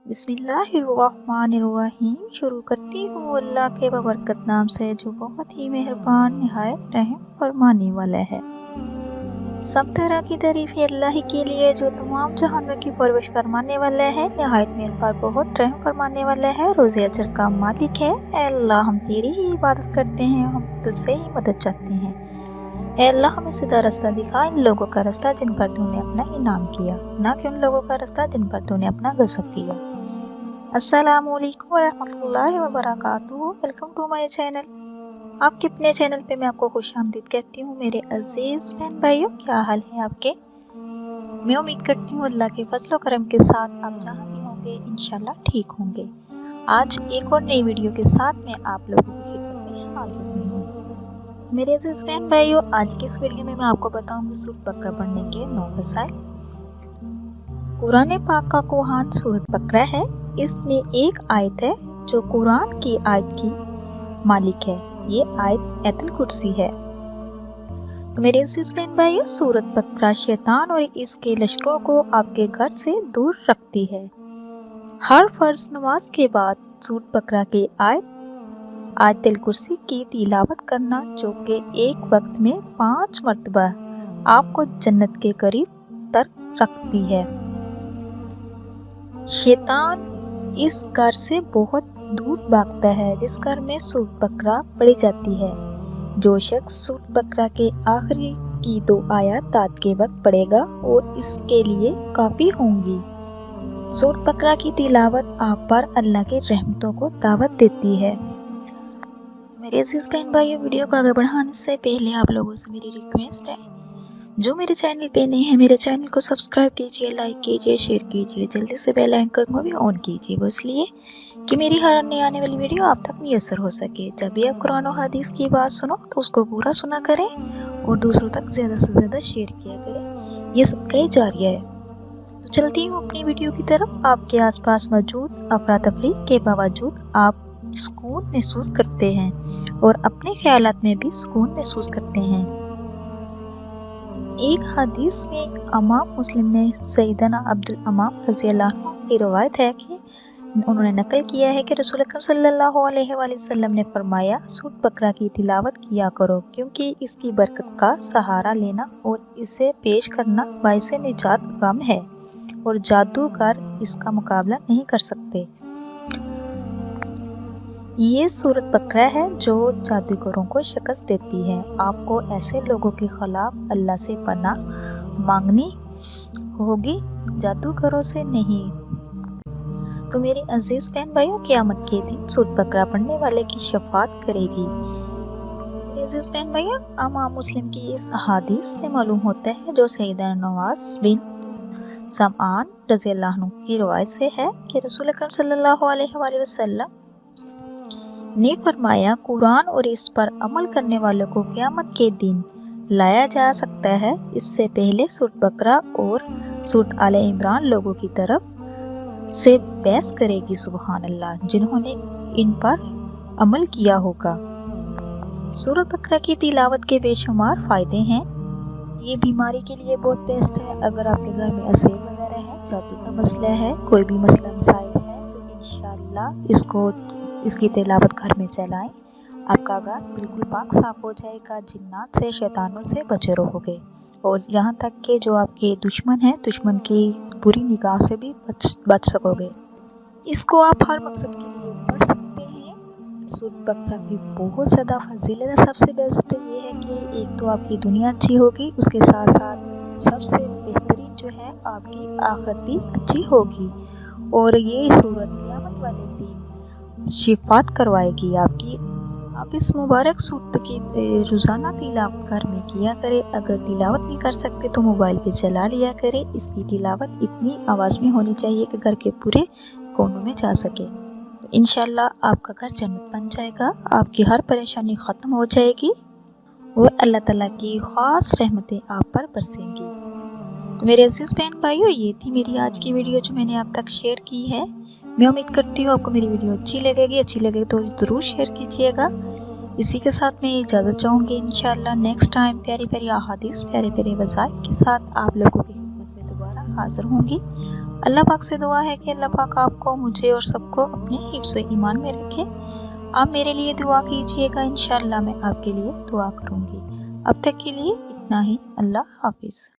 बिस्मिल्लाहिर्रहमानिर्रहीम। शुरू करती हूँ अल्लाह के बबरकत नाम से जो बहुत ही मेहरबान निहायत रहम फरमाने वाला है। सब तरह की तारीफ़ अल्लाह ही के लिए जो तमाम जहानों की परवरिश फरमाने वाला है, निहायत मेहरबान बहुत रहम फरमाने वाला है, रोज़े अजर का मालिक है। ऐ अल्लाह हम तेरी ही इबादत करते हैं, हम तुझसे ही मदद चाहते हैं। ऐ अल्लाह हमें सीधा रास्ता दिखा, इन लोगों का रास्ता जिन पर तूने अपना इनाम किया, ना कि उन लोगों का रास्ता जिन पर तूने अपना गज़ब किया। अस्सलामुअलैकुम वरहमतुल्लाहि वबरकातुहू। Welcome to my channel. आपके अपने चैनल पे मैं आपको खुशामदीद कहती हूँ। मेरे अजीज़ बहन भाइयों, क्या हाल है आपके? मैं उम्मीद करती हूँ अल्लाह के फजल करम के साथ आप जहाँ भी होंगे इंशाल्लाह ठीक होंगे। आज एक और नई वीडियो के साथ मैं आप लोगों की खिदमत में हाजिर हुई हूँ। मेरे अजीज़ बहन भाइयों, आज की इस वीडियो में मैं आपको बताऊँगी सूरत बकरा पढ़ने के 9 वसाइल। कुरान पाक का कुरान सूरत बकरा है। इसमें एक आयत है जो कुरान की आयत की मालिक है। ये आयत आयतुल कुर्सी है। तो मेरे अजीज़ बहन भाइयों, सूरत बकरा शैतान और इसके लश्करों को आपके घर से दूर रखती है। हर फर्ज नमाज के बाद सूरत बकरा की आयतुल कुर्सी की तिलावत करना, जो कि एक वक्त में 5 मरतबा आपको जन्नत के करीब तक रखती है। शैतान इस घर से बहुत दूर भागता है जिस घर में सूरत बकरा पढ़ी जाती है। जो शख्स सूरत बकरा के आखिरी की 2 आयत रात के वक्त पढ़ेगा और इसके लिए काफ़ी होंगी। सूरत बकरा की तिलावत आप पर अल्लाह के रहमतों को दावत देती है। मेरे अजीज़ बहन भाइयों, वीडियो को आगे बढ़ाने से पहले आप लोगों से मेरी रिक्वेस्ट है, जो मेरे चैनल पे नए हैं मेरे चैनल को सब्सक्राइब कीजिए, लाइक कीजिए, शेयर कीजिए, जल्दी से बेल आइकन को भी ऑन कीजिए। वो इसलिए कि मेरी हर नई आने वाली वीडियो आप तक मुयस्सर हो सके। जब भी आप कुरान और हदीस की बात सुनो तो उसको पूरा सुना करें और दूसरों तक ज़्यादा से ज़्यादा शेयर किया करें। ये सदका जारिया है। तो चलती हूँ अपनी वीडियो की तरफ। आपके आसपास मौजूद अफरा तफरी के बावजूद आप सुकून महसूस करते हैं और अपने ख्यालात में भी सुकून महसूस करते हैं। एक हदीस में इमाम मुस्लिम ने सैयदना अब्दुल अमाम रज़ी अल्लाह अन्हु की रवायत है कि उन्होंने नकल किया है कि रसूल अकरम सल्लल्लाहु अलैहि वसल्लम ने फरमाया, सूरत बकरा की तिलावत किया करो क्योंकि इसकी बरकत का सहारा लेना और इसे पेश करना बाइसे निजात गम है और जादूगर इसका मुकाबला नहीं कर सकते। ये सूरत बकरा है जो जादूगरों को शिकस्त देती है। आपको ऐसे लोगों के खिलाफ अल्लाह से पनाह मांगनी होगी, जादूगरों से नहीं। तो मेरे अजीज बहन भाइयों, क़यामत के दिन सूरत बकरा पढ़ने वाले की शफाअत करेगी। मेरे अजीज बहन भाइयों, इमाम मुस्लिम की इस हदीस से मालूम होता है जो सैयदना नवास बिन समआन रज़ी अल्लाह अन्हु की रवायत से है कि रसूल अकरम सल्लल्लाहु अलैहि वसल्लम ने फरमाया, कुरान और इस पर अमल करने वालों को क़यामत के दिन लाया जा सकता है। इससे पहले सूरत बकरा और सूरत आले इमरान लोगों की तरफ से बहस करेगी, सुबहान अल्लाह, जिन्होंने इन पर अमल किया होगा। सूरत बकरा की तिलावत के बेशुमार फ़ायदे हैं। ये बीमारी के लिए बहुत बेस्ट है। अगर आपके घर में असेर वगैरह है, जादू का मसला है, कोई भी मसला मसाइल है, तो इंशाअल्लाह इसकी तिलावत घर में चलाएं। आपका घर बिल्कुल पाक साफ हो जाएगा, जिन्नात से शैतानों से बचे रहोगे और यहाँ तक कि जो आपके दुश्मन हैं, दुश्मन की बुरी निगाह से भी बच सकोगे। इसको आप हर मकसद के लिए पढ़ सकते हैं। सूरत बकरा की बहुत ज़्यादा फजीलत है। सबसे बेस्ट ये है कि एक तो आपकी दुनिया अच्छी होगी, उसके साथ साथ सबसे बेहतरीन जो है आपकी आखिरत भी अच्छी होगी और ये सूरत क़यामत वाले दिन शिफात करवाएगी आपकी। आप इस मुबारक सूरत की रोज़ाना तिलावत घर में किया करें। अगर तिलावत नहीं कर सकते तो मोबाइल पे चला लिया करें। इसकी तिलावत इतनी आवाज़ में होनी चाहिए कि घर के पूरे कोनों में जा सके। इंशाल्लाह आपका घर जन्नत बन जाएगा, आपकी हर परेशानी ख़त्म हो जाएगी और अल्लाह ताला की ख़ास रहमतें आप पर बरसेंगी। तो मेरे अज़ीज़ बहन भाइयों, ये थी मेरी आज की वीडियो जो मैंने आप तक शेयर की है। मैं उम्मीद करती हूँ आपको मेरी वीडियो अच्छी लगेगी तो ज़रूर शेयर कीजिएगा। इसी के साथ मैं इजाज़त चाहूँगी। इंशाअल्लाह नेक्स्ट टाइम प्यारी प्यारी अहादीस, प्यारे प्यारे वज़ाइफ के साथ आप लोगों की खिदमत में दोबारा हाज़िर होंगी। اللہ پاک سے دعا ہے کہ اللہ پاک آپ کو، مجھے اور سب کو اپنے حفظ و ایمان میں رکھے۔ آپ میرے لیے دعا کیجیے گا، انشاءاللہ میں آپ کے لیے دعا کروں گی۔ اب تک کے لیے اتنا ہی، اللہ حافظ۔